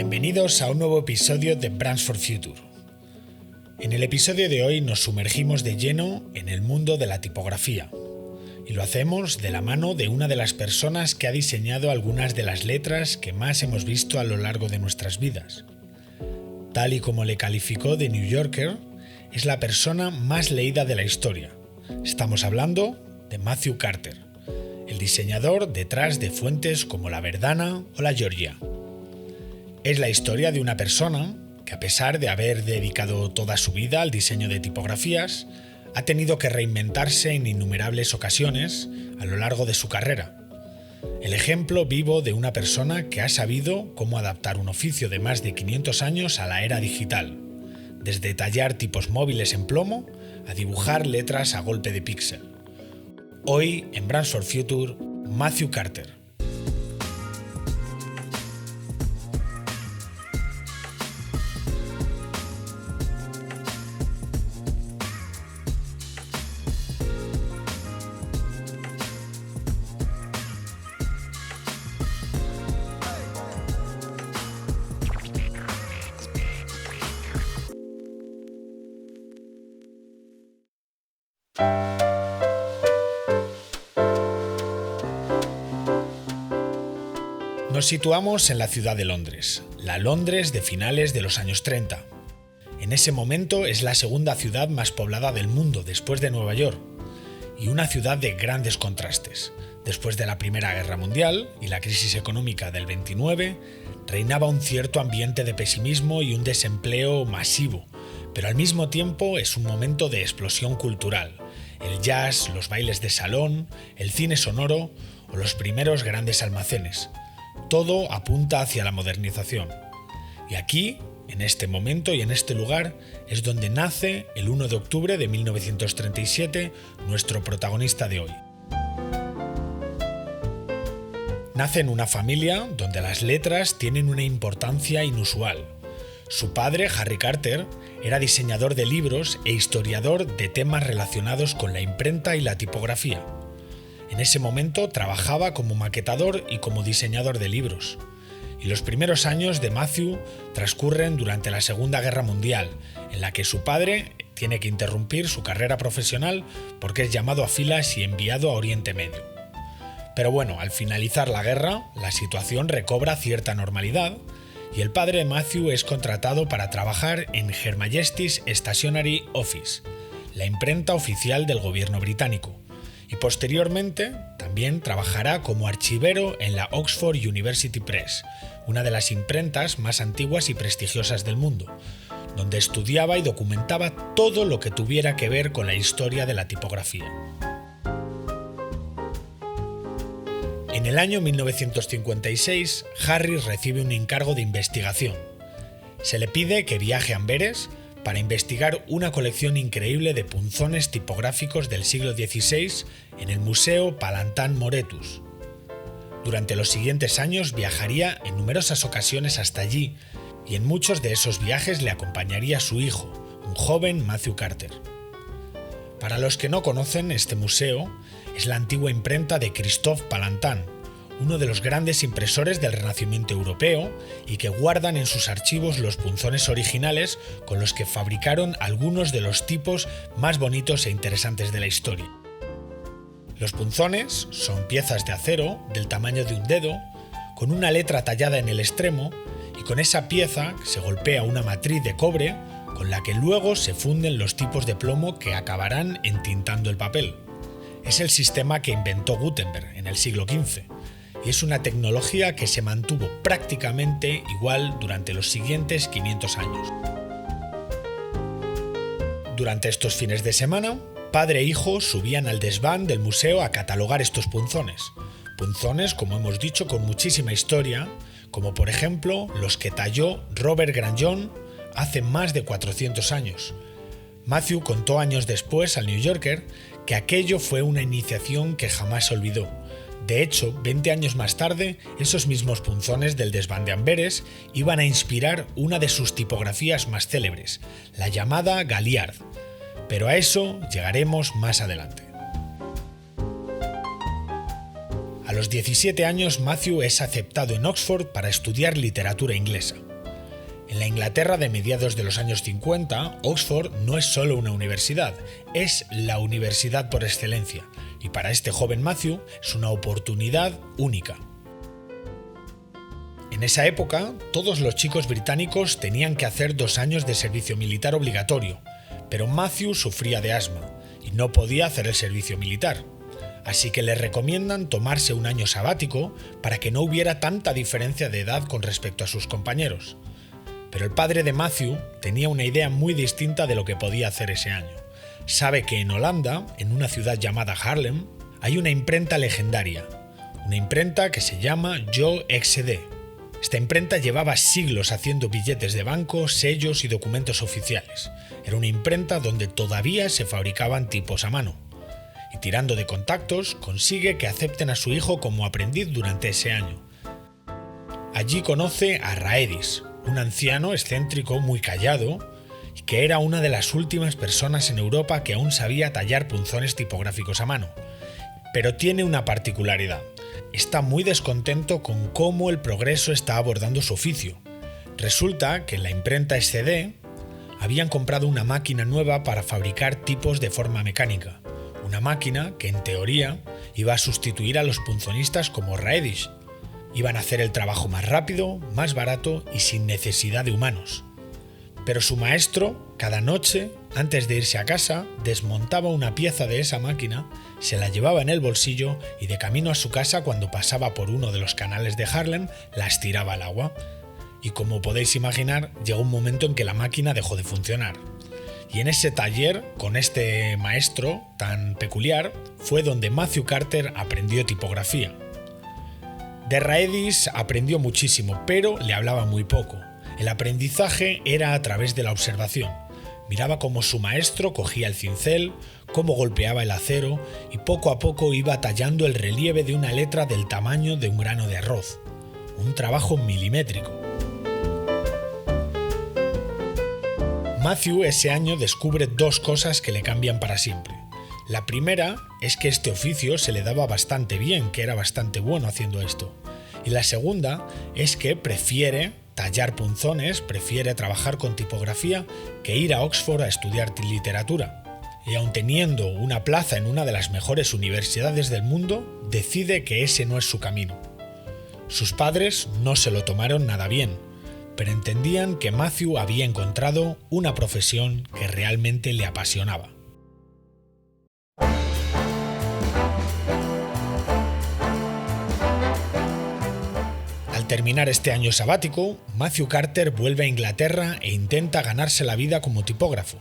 Bienvenidos a un nuevo episodio de Brands for Future. En el episodio de hoy nos sumergimos de lleno en el mundo de la tipografía y lo hacemos de la mano de una de las personas que ha diseñado algunas de las letras que más hemos visto a lo largo de nuestras vidas. Tal y como le calificó The New Yorker, es la persona más leída de la historia. Estamos hablando de Matthew Carter, el diseñador detrás de fuentes como la Verdana o la Georgia. Es la historia de una persona que, a pesar de haber dedicado toda su vida al diseño de tipografías, ha tenido que reinventarse en innumerables ocasiones a lo largo de su carrera. El ejemplo vivo de una persona que ha sabido cómo adaptar un oficio de más de 500 años a la era digital, desde tallar tipos móviles en plomo a dibujar letras a golpe de píxel. Hoy, en Brands for Future, Matthew Carter. Nos situamos en la ciudad de Londres, la Londres de finales de los años 30. En ese momento es la segunda ciudad más poblada del mundo después de Nueva York, y una ciudad de grandes contrastes. Después de la Primera Guerra Mundial y la crisis económica del 29, reinaba un cierto ambiente de pesimismo y un desempleo masivo, pero al mismo tiempo es un momento de explosión cultural. El jazz, los bailes de salón, el cine sonoro o los primeros grandes almacenes. Todo apunta hacia la modernización. Y aquí, en este momento y en este lugar, es donde nace, el 1 de octubre de 1937, nuestro protagonista de hoy. Nace en una familia donde las letras tienen una importancia inusual. Su padre, Harry Carter, era diseñador de libros e historiador de temas relacionados con la imprenta y la tipografía. En ese momento trabajaba como maquetador y como diseñador de libros. Y los primeros años de Matthew transcurren durante la Segunda Guerra Mundial, en la que su padre tiene que interrumpir su carrera profesional porque es llamado a filas y enviado a Oriente Medio. Pero bueno, al finalizar la guerra, la situación recobra cierta normalidad y el padre de Matthew es contratado para trabajar en Her Majesty's Stationery Office, la imprenta oficial del gobierno británico. Y posteriormente también trabajará como archivero en la Oxford University Press, una de las imprentas más antiguas y prestigiosas del mundo, donde estudiaba y documentaba todo lo que tuviera que ver con la historia de la tipografía. En el año 1956, Harry recibe un encargo de investigación. Se le pide que viaje a Amberes para investigar una colección increíble de punzones tipográficos del siglo XVI en el Museo Palatine Moretus. Durante los siguientes años viajaría en numerosas ocasiones hasta allí y en muchos de esos viajes le acompañaría su hijo, un joven Matthew Carter. Para los que no conocen, este museo es la antigua imprenta de Christophe Palatine, uno de los grandes impresores del Renacimiento europeo y que guardan en sus archivos los punzones originales con los que fabricaron algunos de los tipos más bonitos e interesantes de la historia. Los punzones son piezas de acero del tamaño de un dedo, con una letra tallada en el extremo, y con esa pieza se golpea una matriz de cobre con la que luego se funden los tipos de plomo que acabarán entintando el papel. Es el sistema que inventó Gutenberg en el siglo XV. Y es una tecnología que se mantuvo prácticamente igual durante los siguientes 500 años. Durante estos fines de semana, padre e hijo subían al desván del museo a catalogar estos punzones. Punzones, como hemos dicho, con muchísima historia, como por ejemplo los que talló Robert Grandjon hace más de 400 años. Matthew contó años después al New Yorker que aquello fue una iniciación que jamás olvidó. De hecho, 20 años más tarde, esos mismos punzones del desván de Amberes iban a inspirar una de sus tipografías más célebres, la llamada Galliard. Pero a eso llegaremos más adelante. A los 17 años, Matthew es aceptado en Oxford para estudiar literatura inglesa. En la Inglaterra de mediados de los años 50, Oxford no es solo una universidad, es la universidad por excelencia, y para este joven Matthew es una oportunidad única. En esa época, todos los chicos británicos tenían que hacer 2 años de servicio militar obligatorio, pero Matthew sufría de asma y no podía hacer el servicio militar. Así que le recomiendan tomarse un año sabático para que no hubiera tanta diferencia de edad con respecto a sus compañeros. Pero el padre de Matthew tenía una idea muy distinta de lo que podía hacer ese año. Sabe que en Holanda, en una ciudad llamada Haarlem, hay una imprenta legendaria, una imprenta que se llama Jo XD. Esta imprenta llevaba siglos haciendo billetes de banco, sellos y documentos oficiales. Era una imprenta donde todavía se fabricaban tipos a mano. Y tirando de contactos, consigue que acepten a su hijo como aprendiz durante ese año. Allí conoce a Raedis, un anciano excéntrico muy callado, y que era una de las últimas personas en Europa que aún sabía tallar punzones tipográficos a mano. Pero tiene una particularidad. Está muy descontento con cómo el progreso está abordando su oficio. Resulta que en la imprenta SCD habían comprado una máquina nueva para fabricar tipos de forma mecánica. Una máquina que en teoría iba a sustituir a los punzonistas como Raedis. Iban a hacer el trabajo más rápido, más barato y sin necesidad de humanos. Pero su maestro, cada noche, antes de irse a casa, desmontaba una pieza de esa máquina, se la llevaba en el bolsillo y de camino a su casa, cuando pasaba por uno de los canales de Haarlem, las tiraba al agua. Y como podéis imaginar, llegó un momento en que la máquina dejó de funcionar. Y en ese taller, con este maestro tan peculiar, fue donde Matthew Carter aprendió tipografía. De Raedis aprendió muchísimo, pero le hablaba muy poco. El aprendizaje era a través de la observación. Miraba cómo su maestro cogía el cincel, cómo golpeaba el acero y poco a poco iba tallando el relieve de una letra del tamaño de un grano de arroz. Un trabajo milimétrico. Matthew ese año descubre 2 cosas que le cambian para siempre. La primera es que este oficio se le daba bastante bien, que era bastante bueno haciendo esto. Y la segunda es que prefiere tallar punzones, prefiere trabajar con tipografía que ir a Oxford a estudiar literatura. Y aun teniendo una plaza en una de las mejores universidades del mundo, decide que ese no es su camino. Sus padres no se lo tomaron nada bien, pero entendían que Matthew había encontrado una profesión que realmente le apasionaba. Al terminar este año sabático, Matthew Carter vuelve a Inglaterra e intenta ganarse la vida como tipógrafo.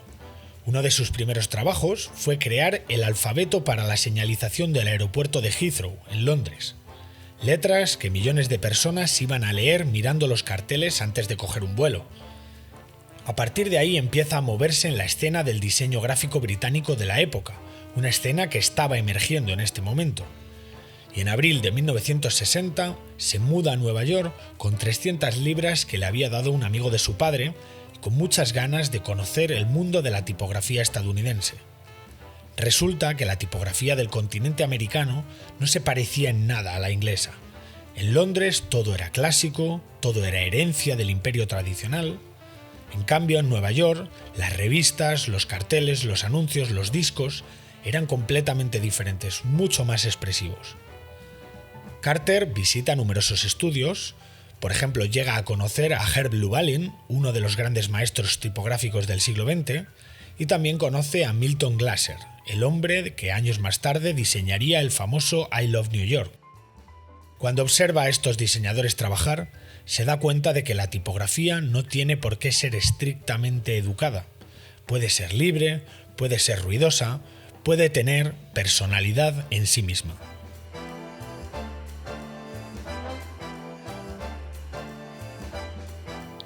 Uno de sus primeros trabajos fue crear el alfabeto para la señalización del aeropuerto de Heathrow, en Londres. Letras que millones de personas iban a leer mirando los carteles antes de coger un vuelo. A partir de ahí empieza a moverse en la escena del diseño gráfico británico de la época, una escena que estaba emergiendo en este momento. Y en abril de 1960 se muda a Nueva York con 300 libras que le había dado un amigo de su padre y con muchas ganas de conocer el mundo de la tipografía estadounidense. Resulta que la tipografía del continente americano no se parecía en nada a la inglesa. En Londres todo era clásico, todo era herencia del imperio tradicional. En cambio, en Nueva York, las revistas, los carteles, los anuncios, los discos eran completamente diferentes, mucho más expresivos. Carter visita numerosos estudios, por ejemplo, llega a conocer a Herb Lubalin, uno de los grandes maestros tipográficos del siglo XX, y también conoce a Milton Glaser, el hombre que años más tarde diseñaría el famoso I Love New York. Cuando observa a estos diseñadores trabajar, se da cuenta de que la tipografía no tiene por qué ser estrictamente educada. Puede ser libre, puede ser ruidosa, puede tener personalidad en sí misma.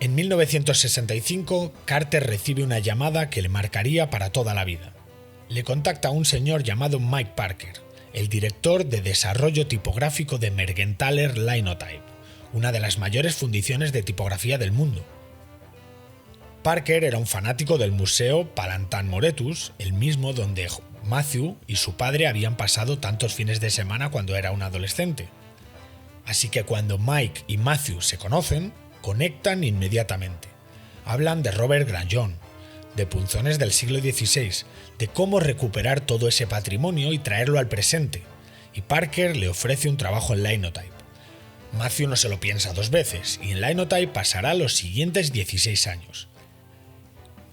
En 1965, Carter recibe una llamada que le marcaría para toda la vida. Le contacta a un señor llamado Mike Parker, el director de desarrollo tipográfico de Mergenthaler Linotype, una de las mayores fundiciones de tipografía del mundo. Parker era un fanático del Museo Palantan Moretus, el mismo donde Matthew y su padre habían pasado tantos fines de semana cuando era un adolescente. Así que cuando Mike y Matthew se conocen, conectan inmediatamente. Hablan de Robert Granjon, de punzones del siglo XVI, de cómo recuperar todo ese patrimonio y traerlo al presente, y Parker le ofrece un trabajo en Linotype. Matthew no se lo piensa dos veces y en Linotype pasará los siguientes 16 años.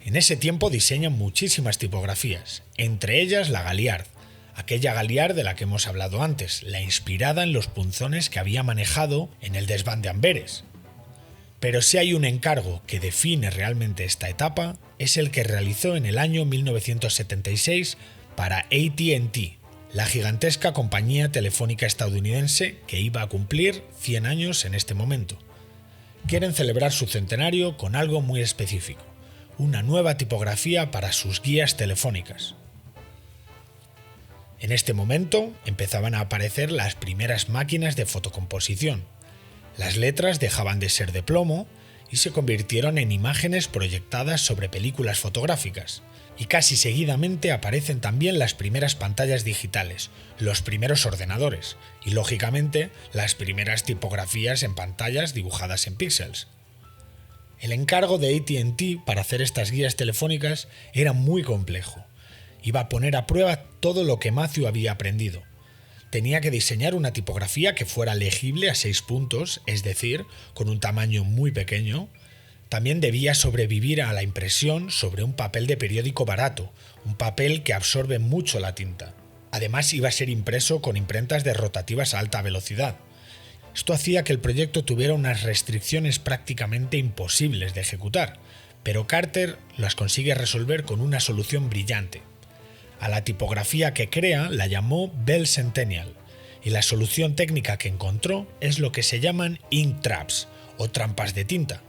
En ese tiempo diseñan muchísimas tipografías, entre ellas la Galliard, aquella Galliard de la que hemos hablado antes, la inspirada en los punzones que había manejado en el desván de Amberes. Pero si hay un encargo que define realmente esta etapa, es el que realizó en el año 1976 para AT&T, la gigantesca compañía telefónica estadounidense que iba a cumplir 100 años en este momento. Quieren celebrar su centenario con algo muy específico, una nueva tipografía para sus guías telefónicas. En este momento empezaban a aparecer las primeras máquinas de fotocomposición. Las letras dejaban de ser de plomo y se convirtieron en imágenes proyectadas sobre películas fotográficas. Y casi seguidamente aparecen también las primeras pantallas digitales, los primeros ordenadores y, lógicamente, las primeras tipografías en pantallas dibujadas en píxeles. El encargo de AT&T para hacer estas guías telefónicas era muy complejo. Iba a poner a prueba todo lo que Matthew había aprendido. Tenía que diseñar una tipografía que fuera legible a 6 puntos, es decir, con un tamaño muy pequeño. También debía sobrevivir a la impresión sobre un papel de periódico barato, un papel que absorbe mucho la tinta. Además, iba a ser impreso con imprentas de rotativas a alta velocidad. Esto hacía que el proyecto tuviera unas restricciones prácticamente imposibles de ejecutar, pero Carter las consigue resolver con una solución brillante. A la tipografía que crea la llamó Bell Centennial, y la solución técnica que encontró es lo que se llaman ink traps, o trampas de tinta.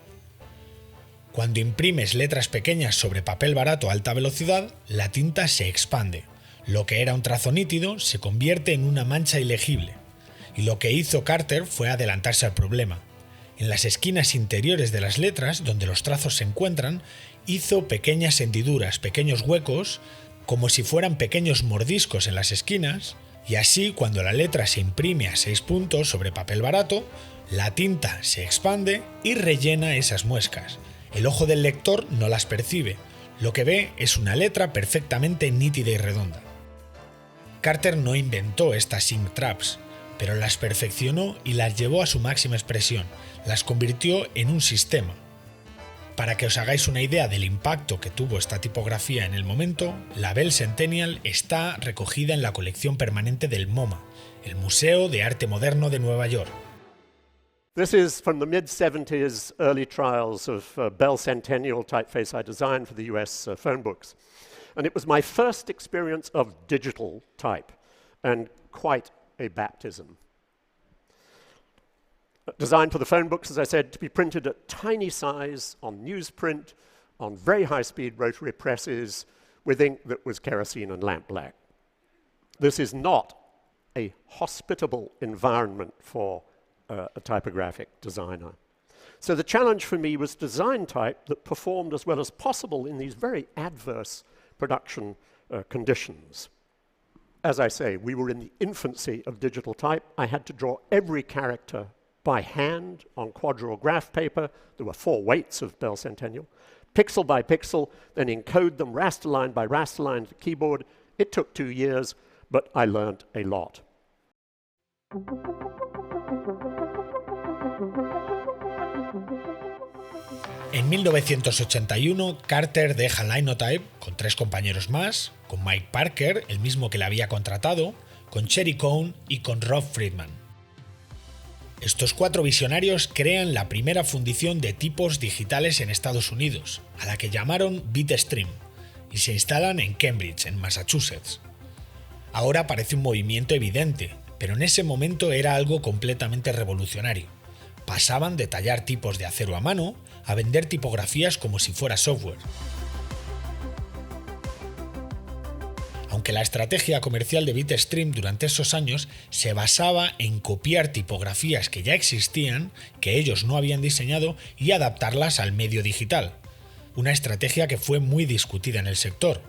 Cuando imprimes letras pequeñas sobre papel barato a alta velocidad, la tinta se expande. Lo que era un trazo nítido se convierte en una mancha ilegible. Y lo que hizo Carter fue adelantarse al problema. En las esquinas interiores de las letras, donde los trazos se encuentran, hizo pequeñas hendiduras, pequeños huecos, como si fueran pequeños mordiscos en las esquinas, y así cuando la letra se imprime a 6 puntos sobre papel barato, la tinta se expande y rellena esas muescas. El ojo del lector no las percibe, lo que ve es una letra perfectamente nítida y redonda. Carter no inventó estas ink traps, pero las perfeccionó y las llevó a su máxima expresión, las convirtió en un sistema. Para que os hagáis una idea del impacto que tuvo esta tipografía en el momento, la Bell Centennial está recogida en la colección permanente del MoMA, el Museo de Arte Moderno de Nueva York. This is from the mid-70s early trials of Bell Centennial typeface I designed for the US phone books. And it was my first experience of digital type, and quite a baptism. Designed for the phone books, as I said, to be printed at tiny size on newsprint, on very high-speed rotary presses, with ink that was kerosene and lamp black. This is not a hospitable environment for a typographic designer. So the challenge for me was design type that performed as well as possible in these very adverse production conditions. As I say, we were in the infancy of digital type. I had to draw every character by hand on quadrilateral graph paper. There were 4 weights of Bell Centennial, pixel by pixel, then encode them raster line by raster line to the keyboard. It took 2 years, but I learned a lot. En 1981, Carter deja Linotype con 3 compañeros más, con Mike Parker, el mismo que le había contratado, con Cherry Cohn y con Rob Friedman. Estos 4 visionarios crean la primera fundición de tipos digitales en Estados Unidos, a la que llamaron Bitstream, y se instalan en Cambridge, en Massachusetts. Ahora parece un movimiento evidente, pero en ese momento era algo completamente revolucionario. Pasaban de tallar tipos de acero a mano a vender tipografías como si fuera software. Aunque la estrategia comercial de Bitstream durante esos años se basaba en copiar tipografías que ya existían, que ellos no habían diseñado, y adaptarlas al medio digital. Una estrategia que fue muy discutida en el sector.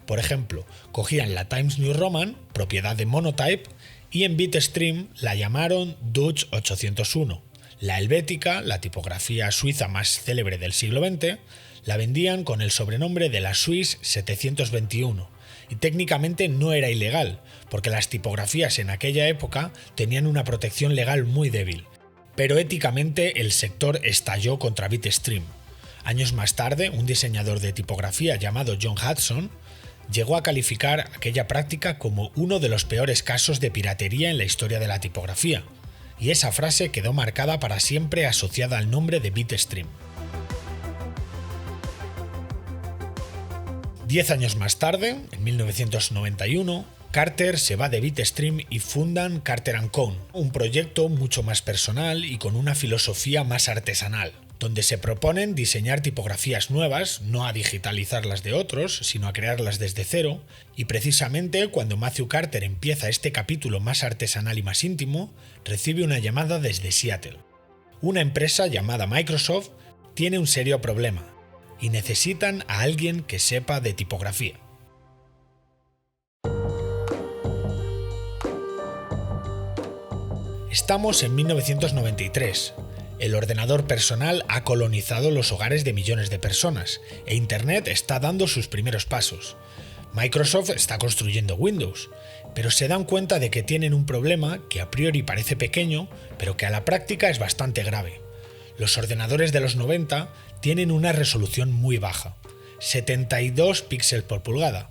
Por ejemplo, cogían la Times New Roman, propiedad de Monotype, y en Bitstream la llamaron Dutch 801. La helvética, la tipografía suiza más célebre del siglo XX, la vendían con el sobrenombre de la Swiss 721, y técnicamente no era ilegal, porque las tipografías en aquella época tenían una protección legal muy débil. Pero éticamente el sector estalló contra Bitstream. Años más tarde, un diseñador de tipografía llamado John Hudson llegó a calificar aquella práctica como uno de los peores casos de piratería en la historia de la tipografía, y esa frase quedó marcada para siempre asociada al nombre de Bitstream. 10 años más tarde, en 1991, Carter se va de Bitstream y fundan Carter & Cone, un proyecto mucho más personal y con una filosofía más artesanal, donde se proponen diseñar tipografías nuevas, no a digitalizar las de otros, sino a crearlas desde cero, y precisamente cuando Matthew Carter empieza este capítulo más artesanal y más íntimo, recibe una llamada desde Seattle. Una empresa llamada Microsoft tiene un serio problema, y necesitan a alguien que sepa de tipografía. Estamos en 1993. El ordenador personal ha colonizado los hogares de millones de personas e Internet está dando sus primeros pasos. Microsoft está construyendo Windows, pero se dan cuenta de que tienen un problema que a priori parece pequeño, pero que a la práctica es bastante grave. Los ordenadores de los 90 tienen una resolución muy baja, 72 píxeles por pulgada.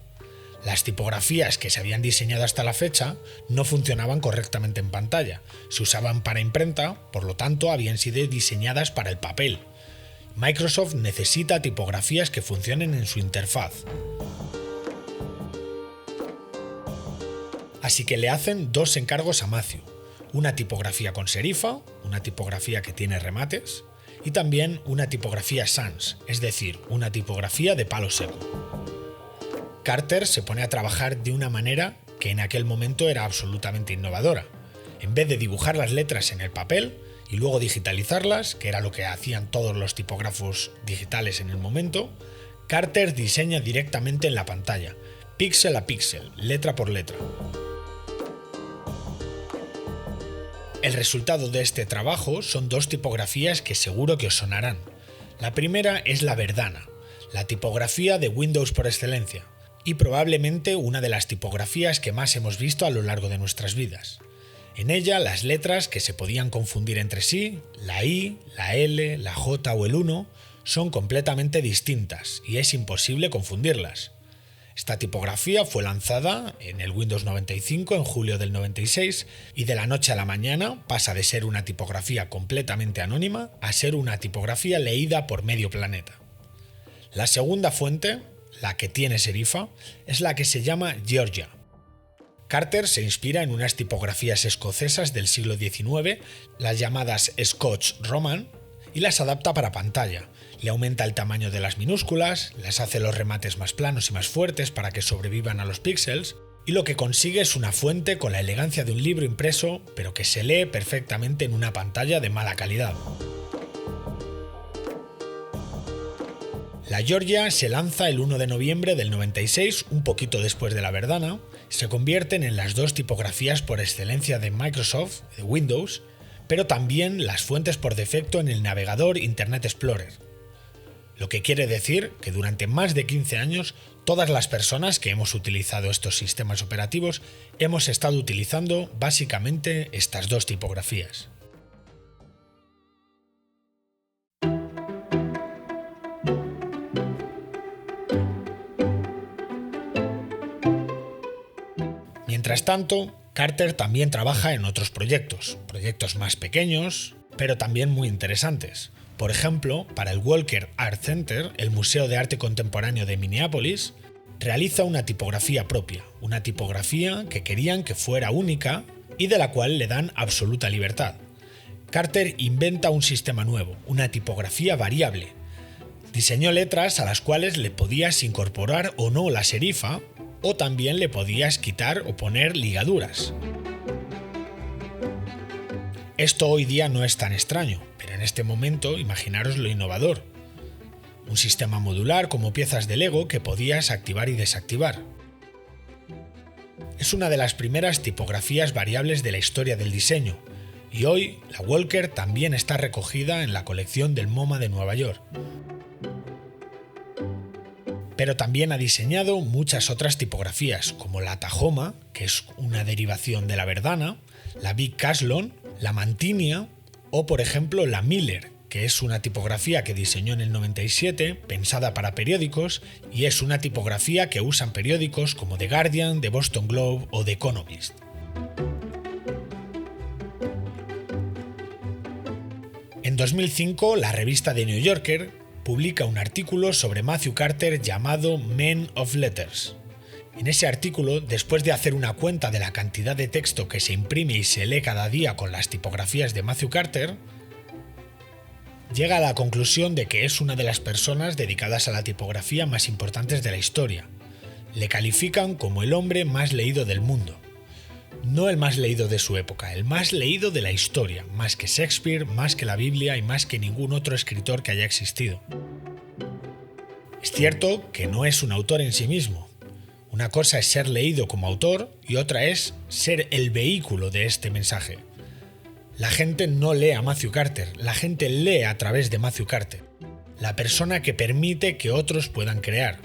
Las tipografías que se habían diseñado hasta la fecha no funcionaban correctamente en pantalla, se usaban para imprenta, por lo tanto habían sido diseñadas para el papel. Microsoft necesita tipografías que funcionen en su interfaz. Así que le hacen dos encargos a Matthew, una tipografía con serifa, una tipografía que tiene remates, y también una tipografía sans, es decir, una tipografía de palo seco. Carter se pone a trabajar de una manera que en aquel momento era absolutamente innovadora. En vez de dibujar las letras en el papel y luego digitalizarlas, que era lo que hacían todos los tipógrafos digitales en el momento, Carter diseña directamente en la pantalla, píxel a píxel, letra por letra. El resultado de este trabajo son dos tipografías que seguro que os sonarán. La primera es la Verdana, la tipografía de Windows por excelencia, y probablemente una de las tipografías que más hemos visto a lo largo de nuestras vidas. En ella las letras que se podían confundir entre sí, la I, la L, la J o el 1, son completamente distintas y es imposible confundirlas. Esta tipografía fue lanzada en el Windows 95 en julio del 96 y de la noche a la mañana pasa de ser una tipografía completamente anónima a ser una tipografía leída por medio planeta. La segunda fuente, la que tiene serifa, es la que se llama Georgia. Carter se inspira en unas tipografías escocesas del siglo XIX, las llamadas Scotch Roman, y las adapta para pantalla. Le aumenta el tamaño de las minúsculas, les hace los remates más planos y más fuertes para que sobrevivan a los píxeles, y lo que consigue es una fuente con la elegancia de un libro impreso, pero que se lee perfectamente en una pantalla de mala calidad. La Georgia se lanza el 1 de noviembre del 96, un poquito después de la Verdana, se convierten en las dos tipografías por excelencia de Microsoft, de Windows, pero también las fuentes por defecto en el navegador Internet Explorer. Lo que quiere decir que durante más de 15 años todas las personas que hemos utilizado estos sistemas operativos hemos estado utilizando básicamente estas dos tipografías. Mientras tanto, Carter también trabaja en otros proyectos más pequeños, pero también muy interesantes. Por ejemplo, para el Walker Art Center, el Museo de Arte Contemporáneo de Minneapolis, realiza una tipografía propia, una tipografía que querían que fuera única y de la cual le dan absoluta libertad. Carter inventa un sistema nuevo, una tipografía variable. Diseñó letras a las cuales le podías incorporar o no la serifa, o también le podías quitar o poner ligaduras. Esto hoy día no es tan extraño, pero en este momento imaginaros lo innovador. Un sistema modular como piezas de Lego que podías activar y desactivar. Es una de las primeras tipografías variables de la historia del diseño, y hoy la Walker también está recogida en la colección del MoMA de Nueva York. Pero también ha diseñado muchas otras tipografías, como la Tahoma, que es una derivación de la Verdana, la Big Caslon, la Mantinia o, por ejemplo, la Miller, que es una tipografía que diseñó en el 97, pensada para periódicos, y es una tipografía que usan periódicos como The Guardian, The Boston Globe o The Economist. En 2005, la revista The New Yorker publica un artículo sobre Matthew Carter llamado Men of Letters. En ese artículo, después de hacer una cuenta de la cantidad de texto que se imprime y se lee cada día con las tipografías de Matthew Carter, llega a la conclusión de que es una de las personas dedicadas a la tipografía más importantes de la historia. Le califican como el hombre más leído del mundo. No el más leído de su época, el más leído de la historia, más que Shakespeare, más que la Biblia y más que ningún otro escritor que haya existido. Es cierto que no es un autor en sí mismo. Una cosa es ser leído como autor y otra es ser el vehículo de este mensaje. La gente no lee a Matthew Carter, la gente lee a través de Matthew Carter, la persona que permite que otros puedan crear.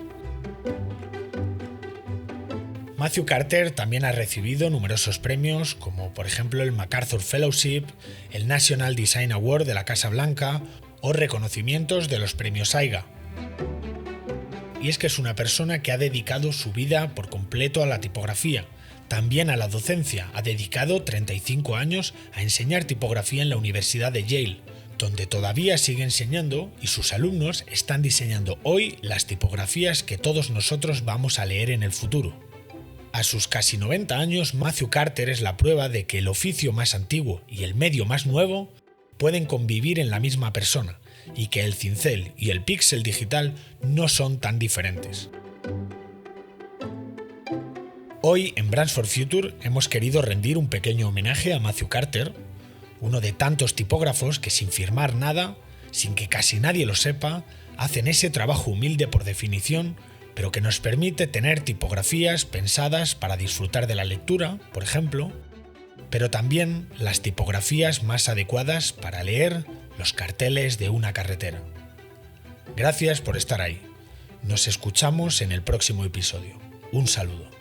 Matthew Carter también ha recibido numerosos premios, como por ejemplo el MacArthur Fellowship, el National Design Award de la Casa Blanca o reconocimientos de los premios Saiga. Y es que es una persona que ha dedicado su vida por completo a la tipografía, también a la docencia. Ha dedicado 35 años a enseñar tipografía en la Universidad de Yale, donde todavía sigue enseñando y sus alumnos están diseñando hoy las tipografías que todos nosotros vamos a leer en el futuro. A sus casi 90 años, Matthew Carter es la prueba de que el oficio más antiguo y el medio más nuevo pueden convivir en la misma persona y que el cincel y el píxel digital no son tan diferentes. Hoy en Brands for Future hemos querido rendir un pequeño homenaje a Matthew Carter, uno de tantos tipógrafos que sin firmar nada, sin que casi nadie lo sepa, hacen ese trabajo humilde por definición, pero que nos permite tener tipografías pensadas para disfrutar de la lectura, por ejemplo, pero también las tipografías más adecuadas para leer los carteles de una carretera. Gracias por estar ahí. Nos escuchamos en el próximo episodio. Un saludo.